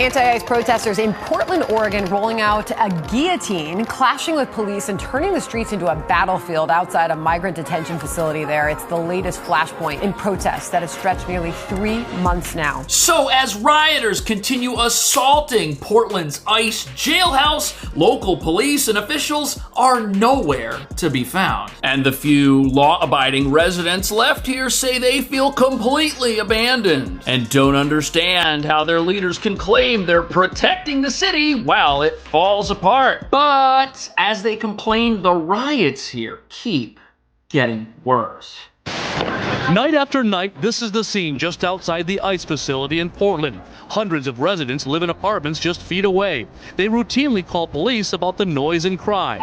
Anti-ICE protesters in Portland, Oregon, rolling out a guillotine, clashing with police and turning the streets into a battlefield outside a migrant detention facility there. It's the latest flashpoint in protests that has stretched nearly 3 months now. So as rioters continue assaulting Portland's ICE Jailhouse, local police and officials are nowhere to be found. And the few law-abiding residents left here say they feel completely abandoned and don't understand how their leaders can claim they're protecting the city while it falls apart. But as they complain, the riots here keep getting worse. Night after night, this is the scene just outside the ICE facility in Portland. Hundreds of residents live in apartments just feet away. They routinely call police about the noise and crime.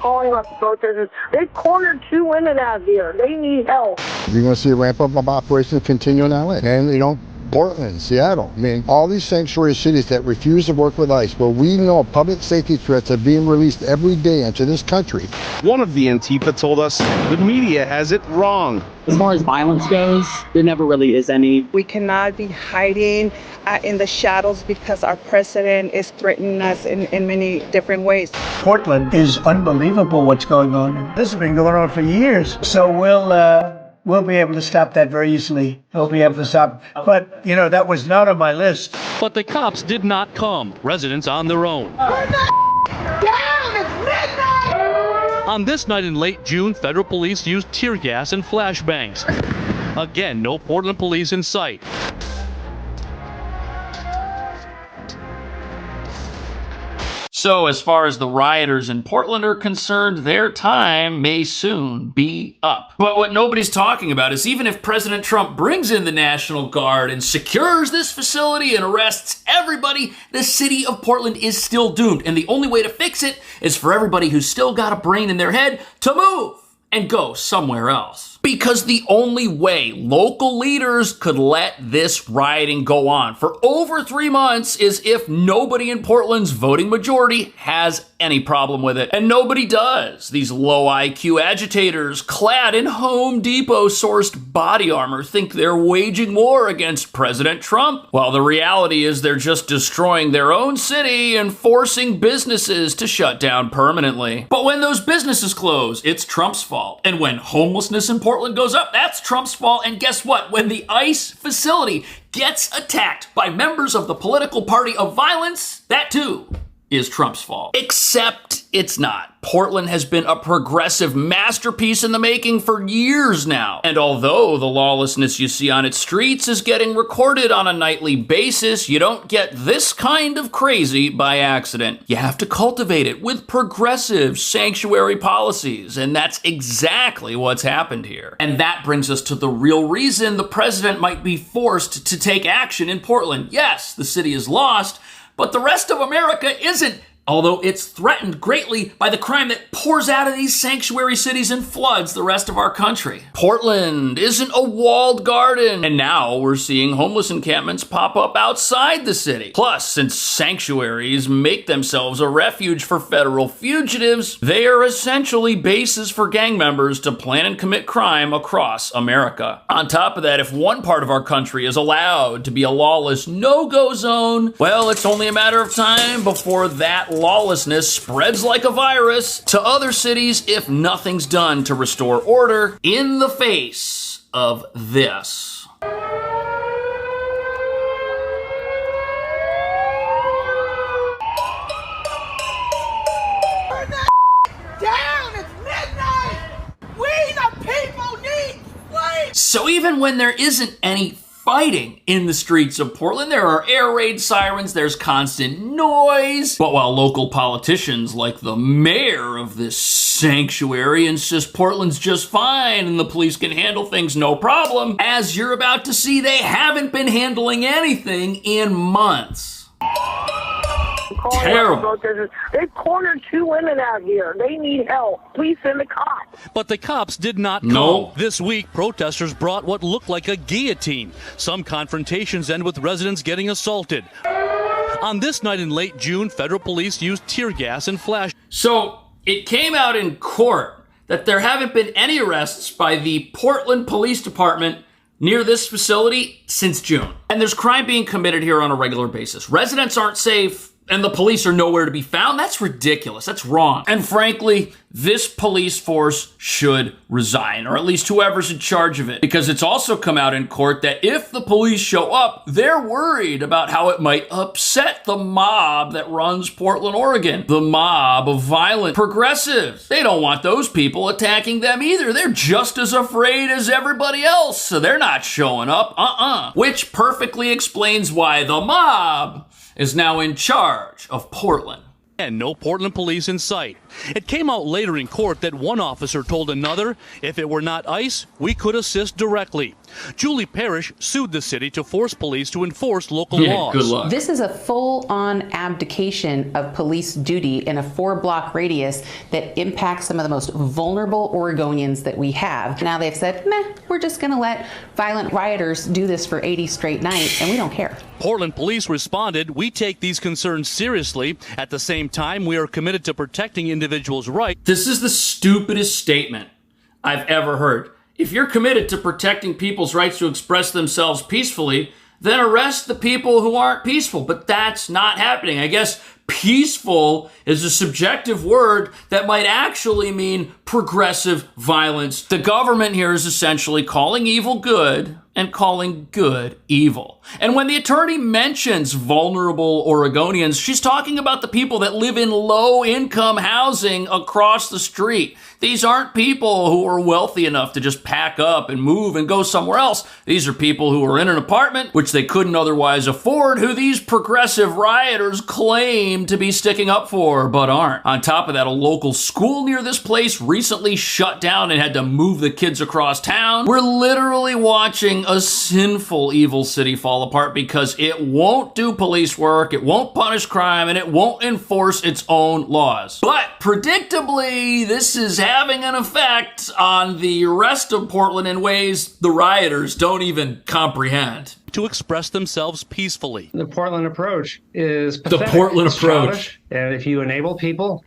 Calling up the protesters. They cornered 2 women out here. They need help. You're going to see a ramp up of operations continue in LA. And, Portland, Seattle. I mean, all these sanctuary cities that refuse to work with ICE, where we know public safety threats are being released every day into this country. One of the Antifa told us the media has it wrong. As far as violence goes, there never really is any. We cannot be hiding in the shadows because our president is threatening us in many different ways. Portland is unbelievable what's going on. This has been going on for years. So we'll be able to stop that very easily. We'll be able to stop. But, that was not on my list. But the cops did not come. Residents on their own. Turn down! It's midnight! On this night in late June, federal police used tear gas and flashbangs. Again, no Portland police in sight. So as far as the rioters in Portland are concerned, their time may soon be up. But what nobody's talking about is even if President Trump brings in the National Guard and secures this facility and arrests everybody, the city of Portland is still doomed. And the only way to fix it is for everybody who's still got a brain in their head to move and go somewhere else. Because the only way local leaders could let this rioting go on for over 3 months is if nobody in Portland's voting majority has any problem with it. And nobody does. These low IQ agitators clad in Home Depot sourced body armor think they're waging war against President Trump, while the reality is they're just destroying their own city and forcing businesses to shut down permanently. But when those businesses close, it's Trump's fault. And when homelessness in Portland goes up, that's Trump's fault. And guess what? When the ICE facility gets attacked by members of the political party of violence, that too is Trump's fault. Except it's not. Portland has been a progressive masterpiece in the making for years now. And although the lawlessness you see on its streets is getting recorded on a nightly basis, you don't get this kind of crazy by accident. You have to cultivate it with progressive sanctuary policies. And that's exactly what's happened here. And that brings us to the real reason the president might be forced to take action in Portland. Yes, the city is lost, but the rest of America isn't, although it's threatened greatly by the crime that pours out of these sanctuary cities and floods the rest of our country. Portland isn't a walled garden, and now we're seeing homeless encampments pop up outside the city. Plus, since sanctuaries make themselves a refuge for federal fugitives, they are essentially bases for gang members to plan and commit crime across America. On top of that, if one part of our country is allowed to be a lawless no-go zone, well, it's only a matter of time before that lawlessness spreads like a virus to other cities if nothing's done to restore order in the face of this. Down! It's midnight! We the people need sleep! So even when there isn't any fighting in the streets of Portland, there are air raid sirens, there's constant noise. But while local politicians like the mayor of this sanctuary insist Portland's just fine and the police can handle things no problem, as you're about to see, they haven't been handling anything in months. Terrible. They cornered 2 women out here. They need help. Please send the cops. But the cops did not come. No. This week, protesters brought what looked like a guillotine. Some confrontations end with residents getting assaulted. On this night in late June, federal police used tear gas and flash. So it came out in court that there haven't been any arrests by the Portland Police Department near this facility since June. And there's crime being committed here on a regular basis. Residents aren't safe, and the police are nowhere to be found. That's ridiculous. That's wrong. And frankly, this police force should resign, or at least whoever's in charge of it, because it's also come out in court that if the police show up, they're worried about how it might upset the mob that runs Portland, Oregon. The mob of violent progressives. They don't want those people attacking them either. They're just as afraid as everybody else, so they're not showing up. Which perfectly explains why the mob is now in charge of Portland. And no Portland police in sight. It came out later in court that one officer told another, if it were not ICE, we could assist directly. Julie Parrish sued the city to force police to enforce local laws. Good luck. This is a full-on abdication of police duty in a 4-block radius that impacts some of the most vulnerable Oregonians that we have. Now they've said, meh, we're just going to let violent rioters do this for 80 straight nights, and we don't care. Portland police responded, we take these concerns seriously. At the same time, we are committed to protecting individuals' rights. This is the stupidest statement I've ever heard. If you're committed to protecting people's rights to express themselves peacefully, then arrest the people who aren't peaceful. But that's not happening. I guess peaceful is a subjective word that might actually mean progressive violence. The government here is essentially calling evil good and calling good evil. And when the attorney mentions vulnerable Oregonians, she's talking about the people that live in low-income housing across the street. These aren't people who are wealthy enough to just pack up and move and go somewhere else. These are people who are in an apartment, which they couldn't otherwise afford, who these progressive rioters claim to be sticking up for, but aren't. On top of that, a local school near this place recently shut down and had to move the kids across town. We're literally watching a sinful, evil city fall apart because it won't do police work, it won't punish crime, and it won't enforce its own laws. But predictably, this is having an effect on the rest of Portland in ways the rioters don't even comprehend. To express themselves peacefully. The Portland approach is pathetic. The Portland It's approach. childish. And if you enable people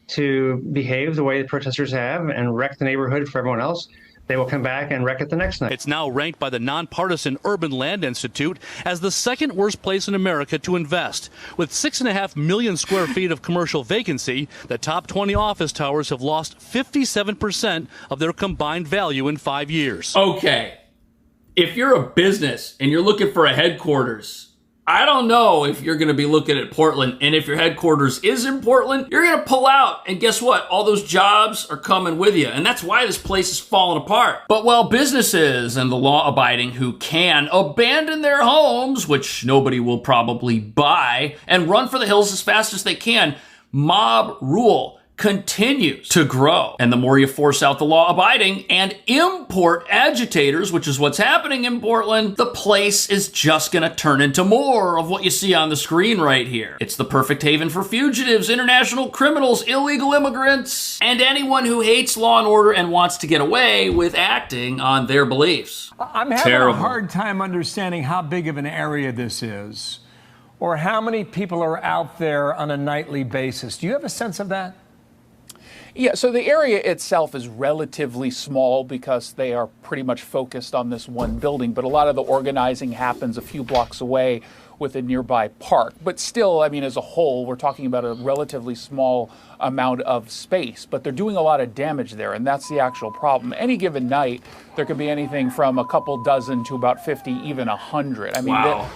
to behave the way the protesters have and wreck the neighborhood for everyone else, they will come back and wreck it the next night. It's now ranked by the nonpartisan Urban Land Institute as the second worst place in America to invest. With 6.5 million square feet of commercial vacancy, the top 20 office towers have lost 57% of their combined value in 5 years. Okay, if you're a business and you're looking for a headquarters, I don't know if you're going to be looking at Portland, and if your headquarters is in Portland, you're going to pull out, and guess what? All those jobs are coming with you, and that's why this place is falling apart. But while businesses and the law-abiding who can abandon their homes, which nobody will probably buy, and run for the hills as fast as they can, mob rule continues to grow. And the more you force out the law-abiding and import agitators, which is what's happening in Portland, the place is just gonna turn into more of what you see on the screen right here. It's the perfect haven for fugitives, international criminals, illegal immigrants, and anyone who hates law and order and wants to get away with acting on their beliefs. I'm having a hard time understanding how big of an area this is, or how many people are out there on a nightly basis. Do you have a sense of that? Yeah, so the area itself is relatively small because they are pretty much focused on this one building, but a lot of the organizing happens a few blocks away with a nearby park. But still, I mean, as a whole, we're talking about a relatively small amount of space, but they're doing a lot of damage there, and that's the actual problem. Any given night, there could be anything from a couple dozen to about 50, even 100. I mean, wow.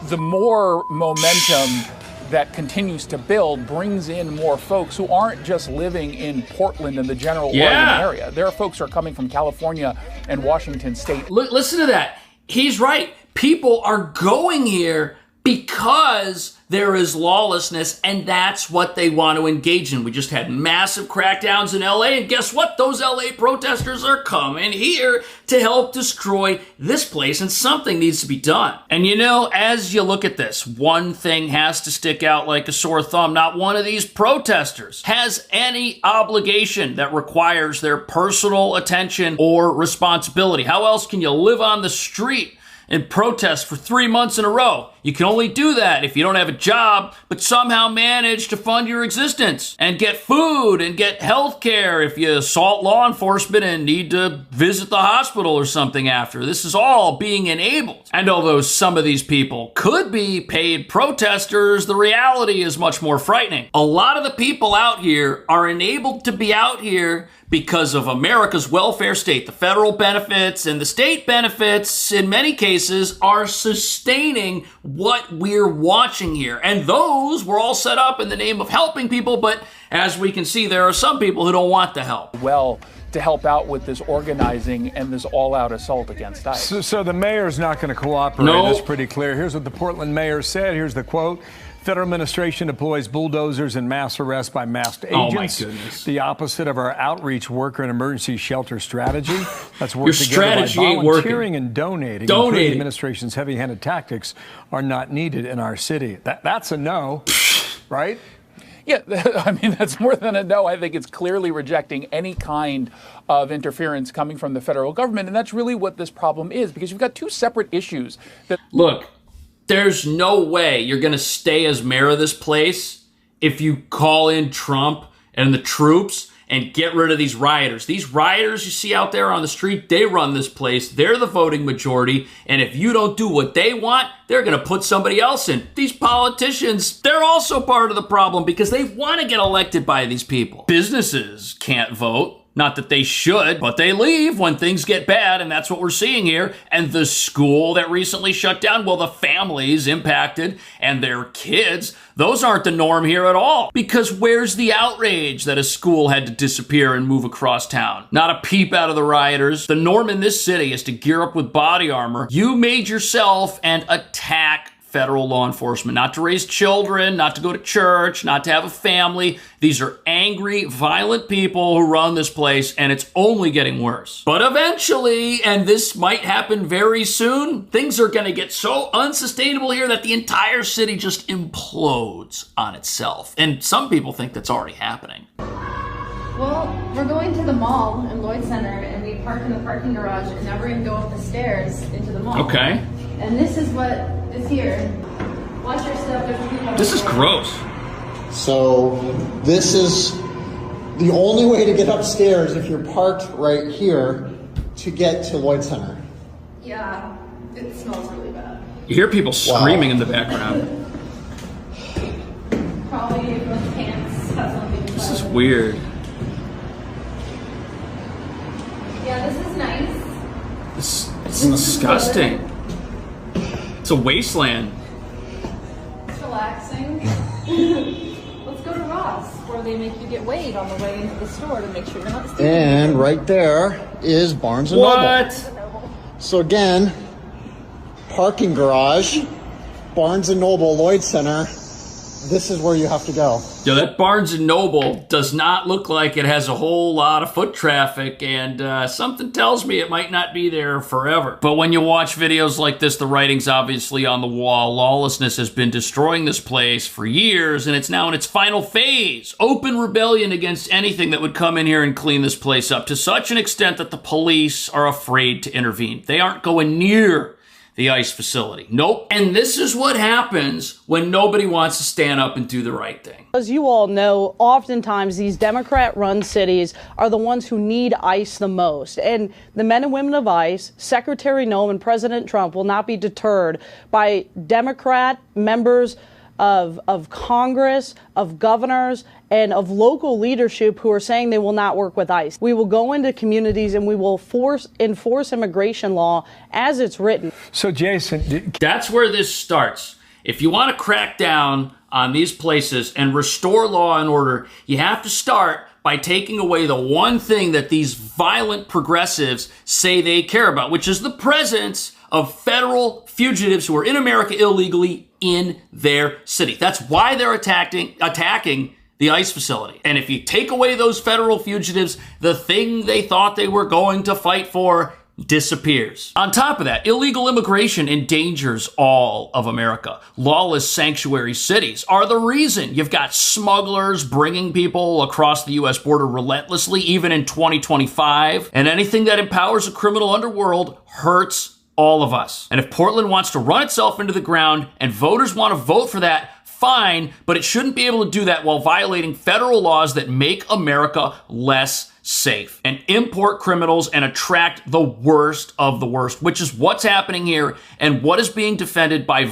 the more momentum that continues to build brings in more folks who aren't just living in Portland and the general Oregon area. There are folks who are coming from California and Washington State. Listen to that. He's right. People are going here because there is lawlessness, and that's what they want to engage in. We just had massive crackdowns in LA, and guess what? Those LA protesters are coming here to help destroy this place, and something needs to be done. And you know, as you look at this, one thing has to stick out like a sore thumb. Not one of these protesters has any obligation that requires their personal attention or responsibility. How else can you live on the street and protest for 3 months in a row You can only do that if you don't have a job, but somehow manage to fund your existence and get food and get health care if you assault law enforcement and need to visit the hospital or something after. This is all being enabled. And although some of these people could be paid protesters, the reality is much more frightening. A lot of the people out here are enabled to be out here because of America's welfare state. The federal benefits and the state benefits, in many cases, are sustaining what we're watching here. And those were all set up in the name of helping people, but as we can see, there are some people who don't want the help. Well, to help out with this organizing and this all-out assault against ICE. So the mayor's not going to cooperate. No. That's pretty clear. Here's what the Portland mayor said. Here's the quote. Federal administration deploys bulldozers and mass arrests by masked agents. Oh, my goodness. The opposite of our outreach worker and emergency shelter strategy. That's Your work together strategy by ain't volunteering working. and donating. Donating. The administration's heavy-handed tactics are not needed in our city. That's a no, right? Yeah, I mean, that's more than a no. I think it's clearly rejecting any kind of interference coming from the federal government. And that's really what this problem is, because you've got two separate issues. Look, there's no way you're going to stay as mayor of this place if you call in Trump and the troops and get rid of these rioters. These rioters you see out there on the street, they run this place. They're the voting majority. And if you don't do what they want, they're going to put somebody else in. These politicians, they're also part of the problem because they want to get elected by these people. Businesses can't vote. Not that they should, but they leave when things get bad, and that's what we're seeing here. And the school that recently shut down, well, the families impacted and their kids, those aren't the norm here at all. Because where's the outrage that a school had to disappear and move across town? Not a peep out of the rioters. The norm in this city is to gear up with body armor. You made yourself and attack federal law enforcement, not to raise children, not to go to church, not to have a family. These are angry, violent people who run this place, and it's only getting worse. But eventually, and this might happen very soon, things are going to get so unsustainable here that the entire city just implodes on itself. And some people think that's already happening. Well, we're going to the mall in Lloyd Center, and we park in the parking garage, and now we're going to go up the stairs into the mall. Okay. And this is what is here. Watch your step. There's people. This is gross. So this is the only way to get upstairs if you're parked right here to get to Lloyd Center. Yeah, it smells really bad. You hear people screaming in the background. Probably with pants has something to This is weird. Yeah, this is nice. It's disgusting. It's a wasteland. It's relaxing. Let's go to Ross, where they make you get weighed on the way into the store to make sure you're not stealing. And right there is Barnes & Noble. What? So again, parking garage, Barnes & Noble, Lloyd Center. This is where you have to go. Yo, that Barnes & Noble does not look like it has a whole lot of foot traffic, and something tells me it might not be there forever. But when you watch videos like this, the writing's obviously on the wall. Lawlessness has been destroying this place for years, and it's now in its final phase. Open rebellion against anything that would come in here and clean this place up, to such an extent that the police are afraid to intervene. They aren't going near the ICE facility. Nope. And this is what happens when nobody wants to stand up and do the right thing. As you all know, oftentimes these Democrat-run cities are the ones who need ICE the most. And the men and women of ICE, Secretary Noem and President Trump will not be deterred by Democrat members of Congress, of governors, and of local leadership who are saying they will not work with ICE. We will go into communities and we will enforce immigration law as it's written. So, Jason, that's where this starts. If you want to crack down on these places and restore law and order, you have to start by taking away the one thing that these violent progressives say they care about, which is the presence of federal fugitives who are in America illegally in their city. That's why they're attacking the ICE facility. And if you take away those federal fugitives, the thing they thought they were going to fight for disappears. On top of that, illegal immigration endangers all of America. Lawless sanctuary cities are the reason you've got smugglers bringing people across the U.S. border relentlessly, even in 2025. And anything that empowers a criminal underworld hurts all of us. And if Portland wants to run itself into the ground and voters want to vote for that, fine, but it shouldn't be able to do that while violating federal laws that make America less safe and import criminals and attract the worst of the worst, which is what's happening here and what is being defended by